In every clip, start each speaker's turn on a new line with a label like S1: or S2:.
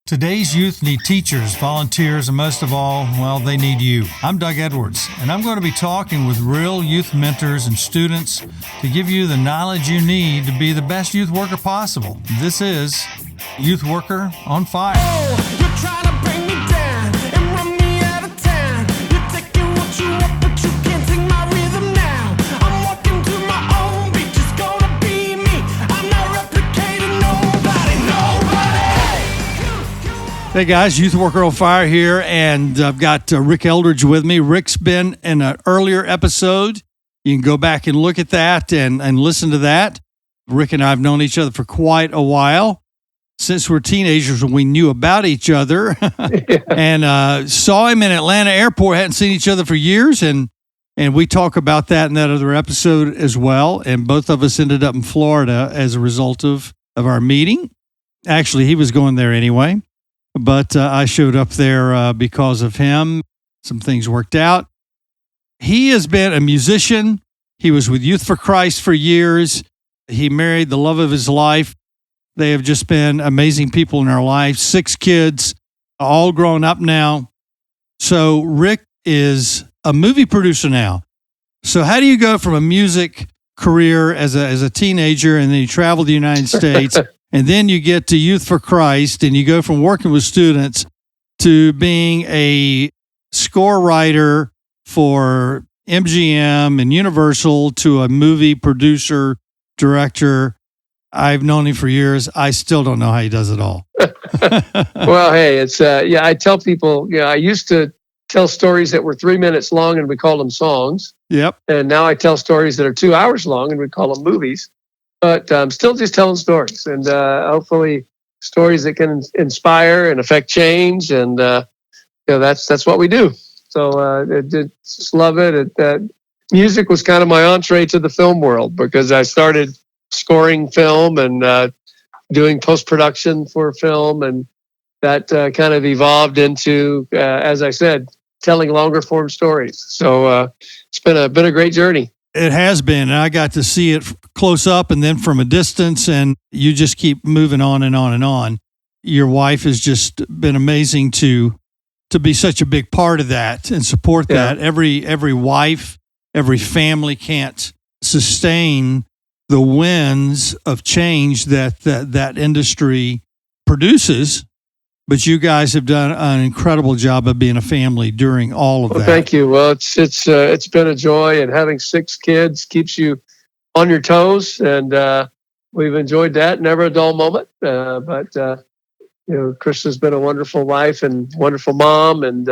S1: Today's youth need teachers, volunteers, and most of all, well, they need you. I'm Doug Edwards, and I'm going to be talking with real youth mentors and students to give you the knowledge you need to be the best youth worker possible. This is Youth Worker on Fire.
S2: Oh, you're trying to bring me down and run me out of town. You're taking what you want, but you can't take my rhythm now. I'm walking to my own beat, just gonna be me. I'm not replicating nobody.
S1: Hey guys, Youth Worker on Fire here, and I've got Rick Eldridge with me. Rick's been in an earlier episode. You can go back and look at that and listen to that. Rick and I have known each other for quite a while. Since we're teenagers, we knew about each other and saw him in Atlanta airport. Hadn't seen each other for years, and we talk about that in that other episode as well. And both of us ended up in Florida as a result of our meeting. Actually, he was going there anyway, but I showed up there because of him. Some things worked out. He has been a musician. He was with Youth for Christ for years. He married the love of his life. They have just been amazing people in our life. 6 kids, all grown up now. So Rick is a movie producer now. So how do you go from a music career as a teenager, and then you travel the United States, and then you get to Youth for Christ, and you go from working with students to being a score writer for MGM and Universal to a movie producer, director? I've known him for years. I still don't know how he does it all.
S3: Well, hey, it's I tell people, I used to tell stories that were 3 minutes long and we call them songs.
S1: Yep.
S3: And now I tell stories that are 2 hours long and we call them movies. But I'm still just telling stories, and hopefully stories that can inspire and affect change. And that's what we do. So just love it. Music was kind of my entree to the film world, because I started scoring film and doing post-production for film, and that kind of evolved into, as I said, telling longer form stories. So it's been a great journey.
S1: It has been, and I got to see it close up and then from a distance, and you just keep moving on and on and on. Your wife has just been amazing to be such a big part of that and support that. Every wife, every family can't sustain the winds of change that industry produces, but you guys have done an incredible job of being a family during all of that.
S3: Thank you. Well, it's been a joy, and having 6 kids keeps you on your toes, and we've enjoyed that. Never a dull moment. But Krista's been a wonderful wife and wonderful mom and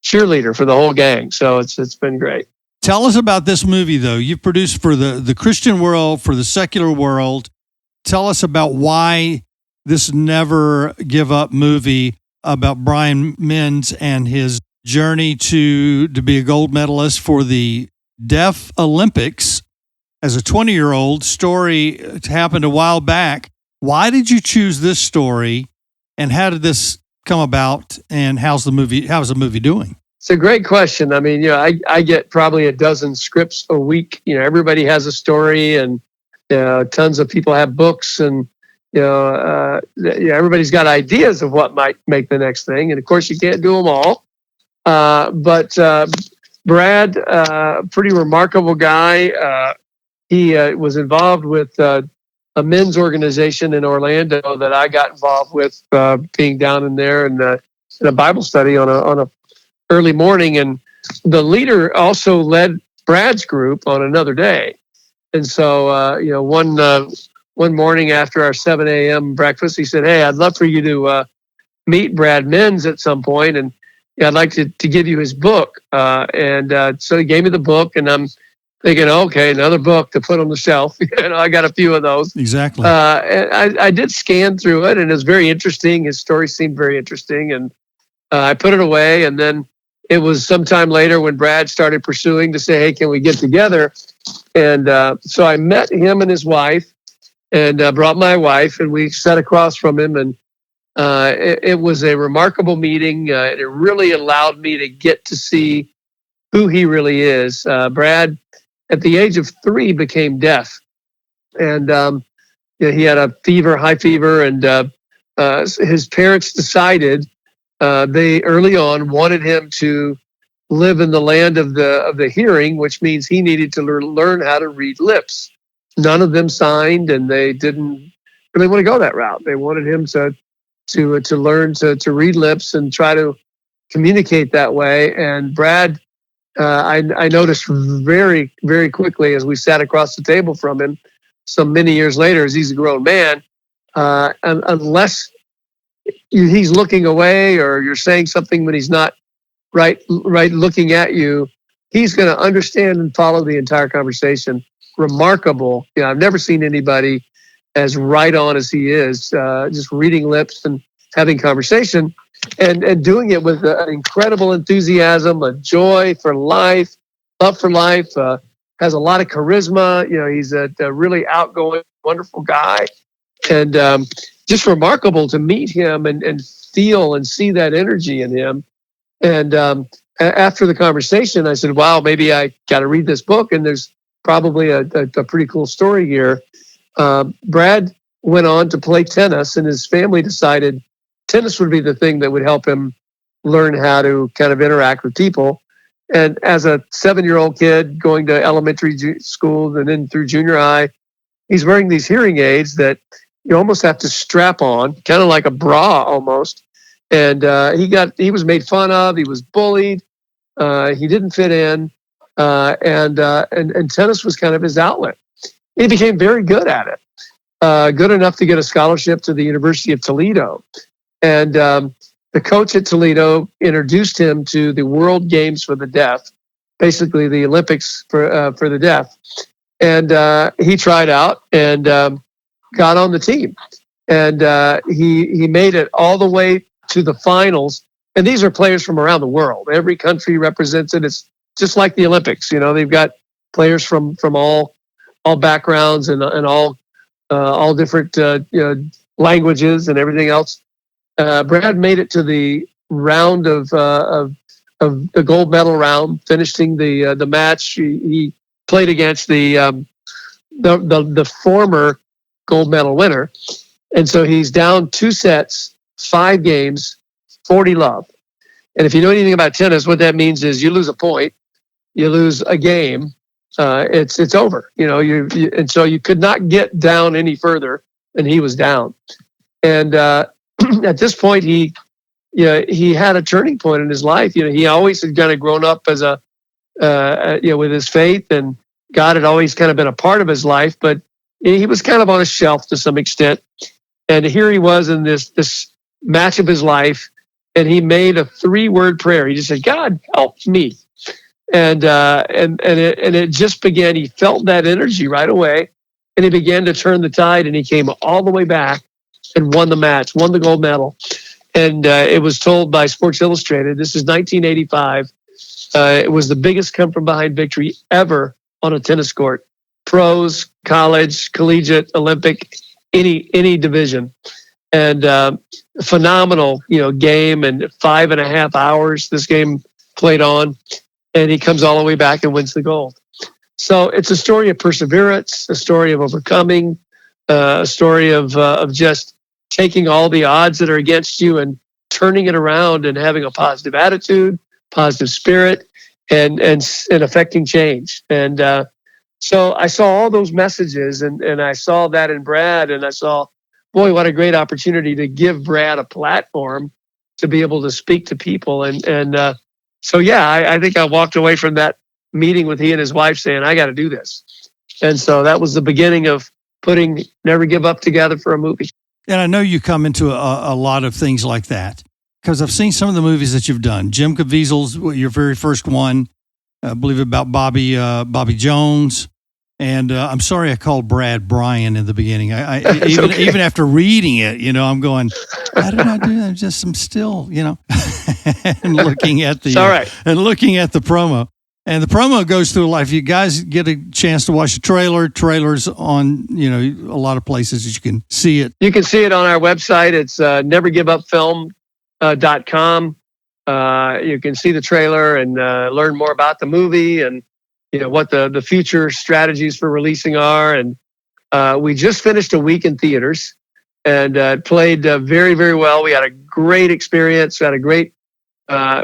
S3: cheerleader for the whole gang. So it's been great.
S1: Tell us about this movie, though. You've produced for the Christian world, for the secular world. Tell us about why this Never Give Up movie about Brian Menz and his journey to be a gold medalist for the Deaf Olympics as a 20-year-old. Story happened a while back. Why did you choose this story, and how did this come about, and how's the movie doing?
S3: It's a great question. I mean, I get probably a dozen scripts a week. Everybody has a story, and tons of people have books, and everybody's got ideas of what might make the next thing. And of course, you can't do them all. But Brad, pretty remarkable guy. He was involved with a men's organization in Orlando that I got involved with, being down in there in a Bible study on a early morning, and the leader also led Brad's group on another day. And so, one morning after our 7 a.m. breakfast, he said, "Hey, I'd love for you to meet Brad Menz at some point, and I'd like to give you his book." So he gave me the book, and I'm thinking, okay, another book to put on the shelf. I got a few of those.
S1: Exactly.
S3: And I did scan through it, and it was very interesting. His story seemed very interesting, and I put it away, and then it was sometime later when Brad started pursuing to say, "Hey, can we get together?" And so I met him and his wife, and brought my wife, and we sat across from him. And it was a remarkable meeting. It really allowed me to get to see who he really is. Brad, at the age of 3, became deaf. And he had a fever, high fever, and his parents decided they early on wanted him to live in the land of the hearing, which means he needed to learn how to read lips. None of them signed, and they didn't really want to go that route. They wanted him to learn to read lips and try to communicate that way. And Brad, I noticed very, very quickly as we sat across the table from him, so many years later, as he's a grown man, unless he's looking away or you're saying something when he's not right looking at you, he's going to understand and follow the entire conversation. Remarkable. I've never seen anybody as right on as he is, just reading lips and having conversation and doing it with an incredible enthusiasm, a joy for life, love for life, has a lot of charisma. He's a really outgoing, wonderful guy, and just remarkable to meet him and feel and see that energy in him. And after the conversation, I said, wow, maybe I got to read this book. And there's probably a pretty cool story here. Brad went on to play tennis, and his family decided tennis would be the thing that would help him learn how to kind of interact with people. And as a 7-year-old kid going to elementary school and then through junior high, he's wearing these hearing aids that you almost have to strap on, kind of like a bra almost. And he was made fun of. He was bullied. He didn't fit in, and tennis was kind of his outlet. He became very good at it, good enough to get a scholarship to the University of Toledo. And the coach at Toledo introduced him to the World Games for the Deaf, basically the Olympics for the deaf. And he tried out and got on the team. And he made it all the way to the finals. And these are players from around the world. Every country represents it. It's just like the Olympics. They've got players from all backgrounds and all different languages and everything else. Brad made it to the round of the gold medal round, finishing the match. He played against the former gold medal winner, and so he's down 2 sets, 5 games, 40-love. And if you know anything about tennis, what that means is you lose a point, you lose a game, it's over. And so you could not get down any further, and he was down. And at this point, he had a turning point in his life. He always had kind of grown up as with his faith, and God had always kind of been a part of his life, but he was kind of on a shelf to some extent. And here he was in this match of his life, and he made a 3-word prayer. He just said, "God, help me." And it just began. He felt that energy right away, and he began to turn the tide, and he came all the way back and won the match, won the gold medal. And it was told by Sports Illustrated, this is 1985. It was the biggest come-from-behind victory ever on a tennis court. Pros, college, collegiate, Olympic, any division. And phenomenal, game, and 5.5 hours this game played on. And he comes all the way back and wins the gold. So it's a story of perseverance, a story of overcoming, a story of just taking all the odds that are against you and turning it around and having a positive attitude, positive spirit, and affecting change. And so I saw all those messages, and I saw that in Brad, and I saw, boy, what a great opportunity to give Brad a platform to be able to speak to people. And so, yeah, I think I walked away from that meeting with he and his wife saying, I got to do this. And so that was the beginning of putting Never Give Up together for a movie.
S1: And I know you come into a lot of things like that because I've seen some of the movies that you've done. Jim Caviezel's your very first one, I believe about Bobby Jones. And I'm sorry I called Brad Brian in the beginning. Even after reading it, I'm going, how did I do that? I'm still, and looking at the and looking at the promo. And the promo goes through life. You guys get a chance to watch the trailer. Trailers on, a lot of places that you can see it.
S3: You can see it on our website. It's nevergiveupfilm.com. You can see the trailer and learn more about the movie and, what the future strategies for releasing are. And we just finished a week in theaters. and played very, very well. We had a great experience. We had a great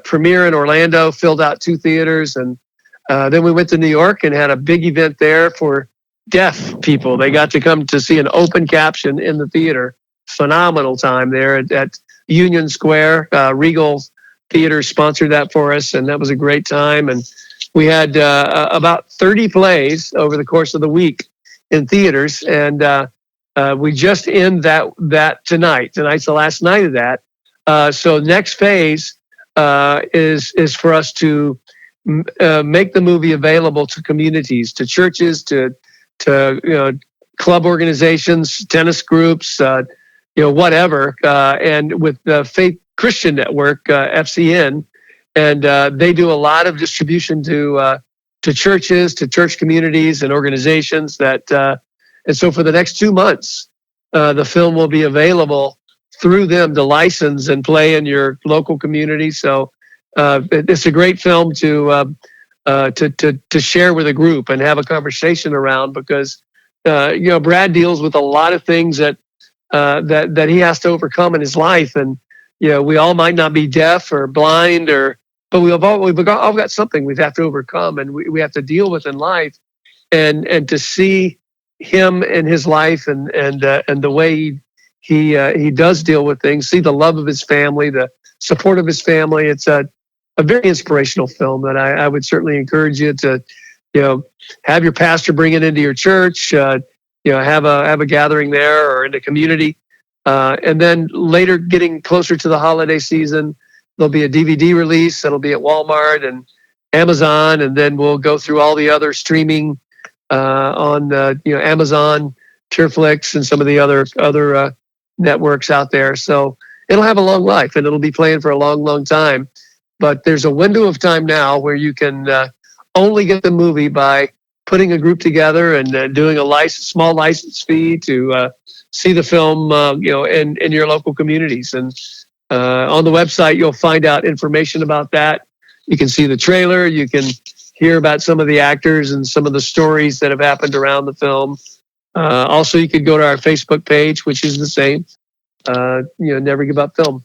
S3: premiere in Orlando, filled out 2 theaters, and then we went to New York and had a big event there for deaf people. They got to come to see an open caption in the theater. Phenomenal time there at Union Square. Regal Theater sponsored that for us, and that was a great time. And we had about 30 plays over the course of the week in theaters, and we just end that tonight. Tonight's the last night of that. So next phase is for us to make the movie available to communities, to churches, to club organizations, tennis groups, whatever. And with the Faith Christian Network, FCN, and they do a lot of distribution to churches, to church communities and organizations. And so for the next 2 months, the film will be available through them to license and play in your local community. So it's a great film to share with a group and have a conversation around, because Brad deals with a lot of things that he has to overcome in his life, and we all might not be deaf or blind, but we've all got something we have to overcome, and we have to deal with in life, and to see him in his life and the way he does deal with things, see the love of his family, the support of his family. It's a very inspirational film that I would certainly encourage you to, have your pastor bring it into your church, have a gathering there or in the community. And then later, getting closer to the holiday season, there'll be a DVD release that'll be at Walmart and Amazon, and then we'll go through all the other streaming on Amazon, Pureflix, and some of the other networks out there. So it'll have a long life, and it'll be playing for a long, long time. But there's a window of time now where you can only get the movie by putting a group together and doing a small license fee to see the film, in your local communities. And on the website, you'll find out information about that. You can see the trailer. You can hear about some of the actors and some of the stories that have happened around the film. Also, you could go to our Facebook page, which is the same. Never Give Up Film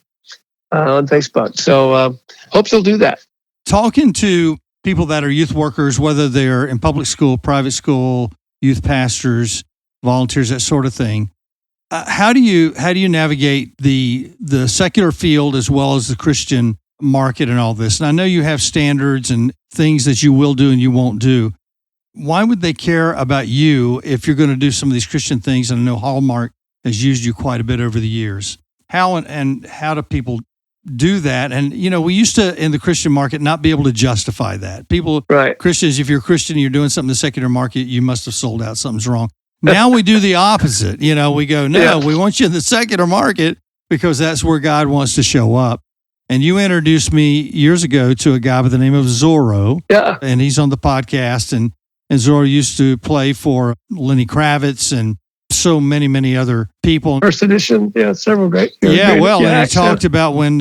S3: on Facebook. So hope you'll do that.
S1: Talking to people that are youth workers, whether they're in public school, private school, youth pastors, volunteers, that sort of thing. How do you navigate the secular field as well as the Christian market and all this? And I know you have standards and things that you will do and you won't do. Why would they care about you if you're going to do some of these Christian things? And I know Hallmark has used you quite a bit over the years. How do people do that? And, we used to, in the Christian market, not be able to justify that. People, right. Christians, if you're a Christian and you're doing something in the secular market, you must have sold out. Something's wrong. Now we do the opposite. We go, no, we want you in the secular market because that's where God wants to show up. And you introduced me years ago to a guy by the name of Zorro. Yeah. And he's on the podcast. And Zorro used to play for Lenny Kravitz and so many, many other people.
S3: First edition. Yeah, several great.
S1: And he talked about when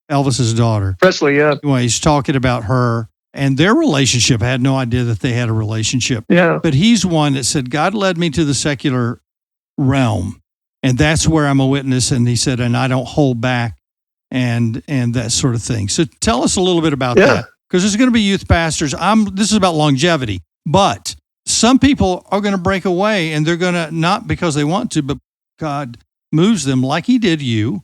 S1: Elvis's daughter.
S3: Presley, yeah.
S1: Well, he's talking about her and their relationship. I had no idea that they had a relationship.
S3: Yeah.
S1: But he's one that said, God led me to the secular realm. And that's where I'm a witness. And he said, and I don't hold back and that sort of thing. So tell us a little bit about that. Because there's going to be youth pastors. This is about longevity. But some people are going to break away, and they're going to, not because they want to, but God moves them, like he did you,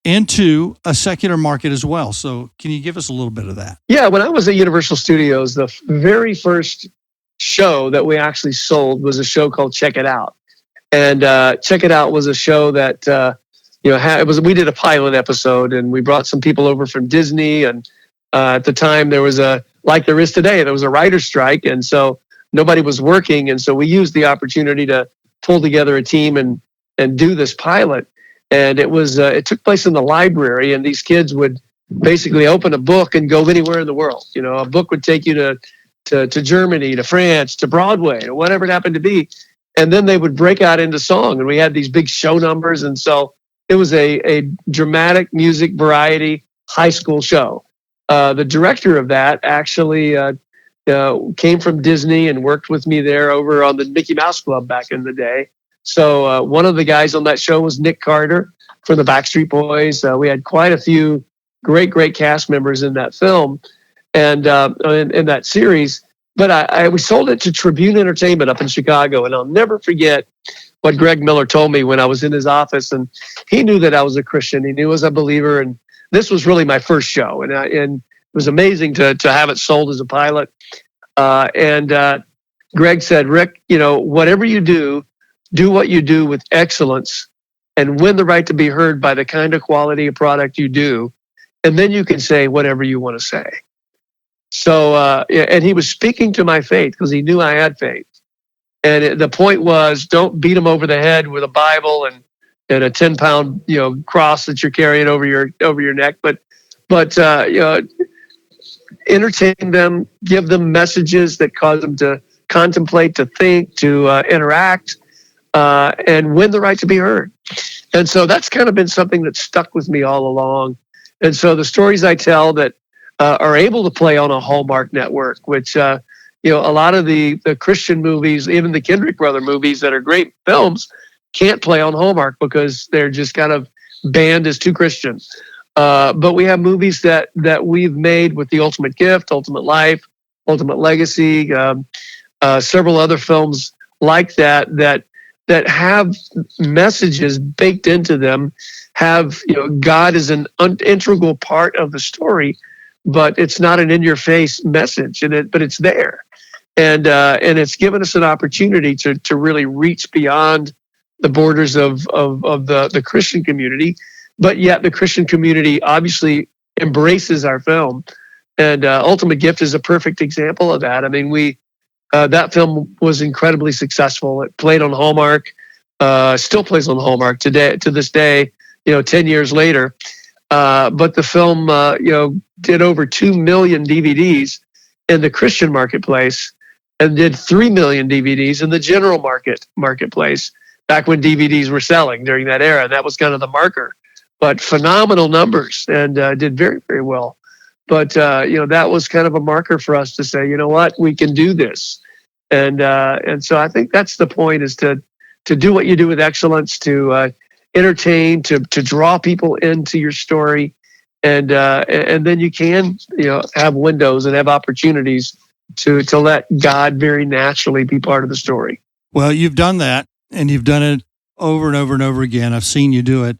S1: into a secular market as well. So can you give us a little bit of that?
S3: Yeah, when I was at Universal Studios, the very first show that we actually sold was a show called Check It Out. And Check It Out was a show that, we did a pilot episode, and we brought some people over from Disney. And at the time, there was like there is today, there was a writer's strike. And so nobody was working. And so we used the opportunity to pull together a team and do this pilot. And it took place in the library, and these kids would basically open a book and go anywhere in the world. A book would take you to Germany, to France, to Broadway, or whatever it happened to be. And then they would break out into song, and we had these big show numbers. And so it was a dramatic music variety high school show. The director of that actually came from Disney and worked with me there over on the Mickey Mouse Club back in the day. So one of the guys on that show was Nick Carter from the Backstreet Boys. We had quite a few great cast members in that film and in that series. But we sold it to Tribune Entertainment up in Chicago, and I'll never forget what Greg Miller told me when I was in his office, and he knew that I was a Christian. He knew I was a believer, and this was really my first show, and it was amazing to have it sold as a pilot. And Greg said, Rick, whatever you do what you do with excellence and win the right to be heard by the kind of quality of product you do, and then you can say whatever you want to say. So, and he was speaking to my faith because he knew I had faith. And the point was, don't beat him over the head with a Bible and a 10-pound, cross that you're carrying over your neck, but entertain them, give them messages that cause them to contemplate, to think, to interact, and win the right to be heard. And so that's kind of been something that stuck with me all along. And so the stories I tell that are able to play on a Hallmark network, which a lot of the Christian movies, even the Kendrick brother movies that are great films, can't play on Hallmark because they're just kind of banned as too Christian. But we have movies that we've made with The Ultimate Gift, Ultimate Life, Ultimate Legacy, several other films like that have messages baked into them, have God is an integral part of the story, but it's not an in-your-face message, but it's there, and it's given us an opportunity to really reach beyond the borders of the Christian community, but yet the Christian community obviously embraces our film, and Ultimate Gift is a perfect example of that. I mean, that film was incredibly successful. It played on Hallmark, still plays on Hallmark to this day, 10 years later. But the film, did over 2 million DVDs in the Christian marketplace and did 3 million DVDs in the general marketplace back when DVDs were selling during that era. And that was kind of the marker. But phenomenal numbers and did very, very well. But, that was kind of a marker for us to say, you know what, we can do this. And so I think that's the point, is to do what you do with excellence, to entertain, to draw people into your story. And then you can, have windows and have opportunities to let God very naturally be part of the story.
S1: Well, you've done that, and you've done it over and over and over again. I've seen you do it,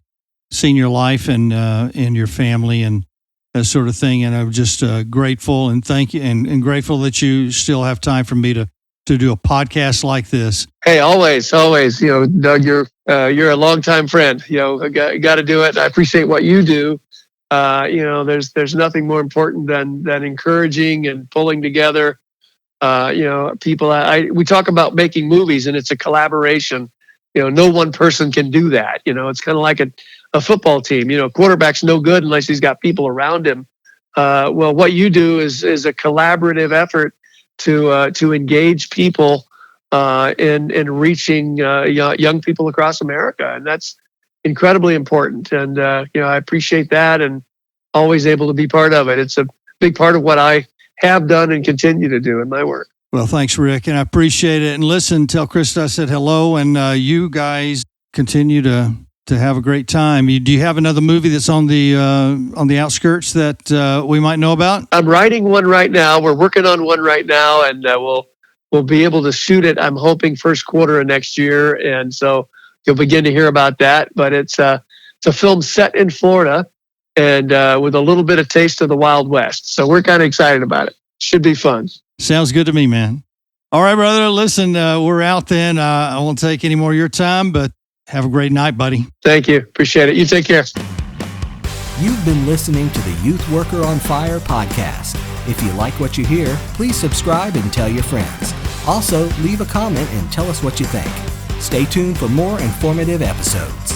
S1: seen your life and your family and that sort of thing. And I'm just grateful and thank you and grateful that you still have time for me to do a podcast like this.
S3: Hey, always, Doug, you're a longtime friend. Got to do it. I appreciate what you do. There's nothing more important than encouraging and pulling together. People. We talk about making movies, and it's a collaboration. No one person can do that. It's kind of like a football team. Quarterback's no good unless he's got people around him. Well, what you do is a collaborative effort to engage people in reaching young people across America, and that's incredibly important. And I appreciate that, and always able to be part of it. It's a big part of what I have done and continue to do in my work.
S1: Well, thanks, Rick, and I appreciate it. And listen, tell Krista I said hello, and you guys continue to have a great time. Do you have another movie that's on the outskirts that we might know about?
S3: I'm writing one right now. We're working on one right now, and we'll be able to shoot it, I'm hoping, first quarter of next year. And so you'll begin to hear about that. But it's a film set in Florida and with a little bit of taste of the Wild West. So we're kind of excited about it. Should be fun.
S1: Sounds good to me, man. All right, brother. Listen, we're out then. I won't take any more of your time, but have a great night, buddy.
S3: Thank you. Appreciate it. You take care.
S4: You've been listening to the Youth Worker on Fire podcast. If you like what you hear, please subscribe and tell your friends. Also, leave a comment and tell us what you think. Stay tuned for more informative episodes.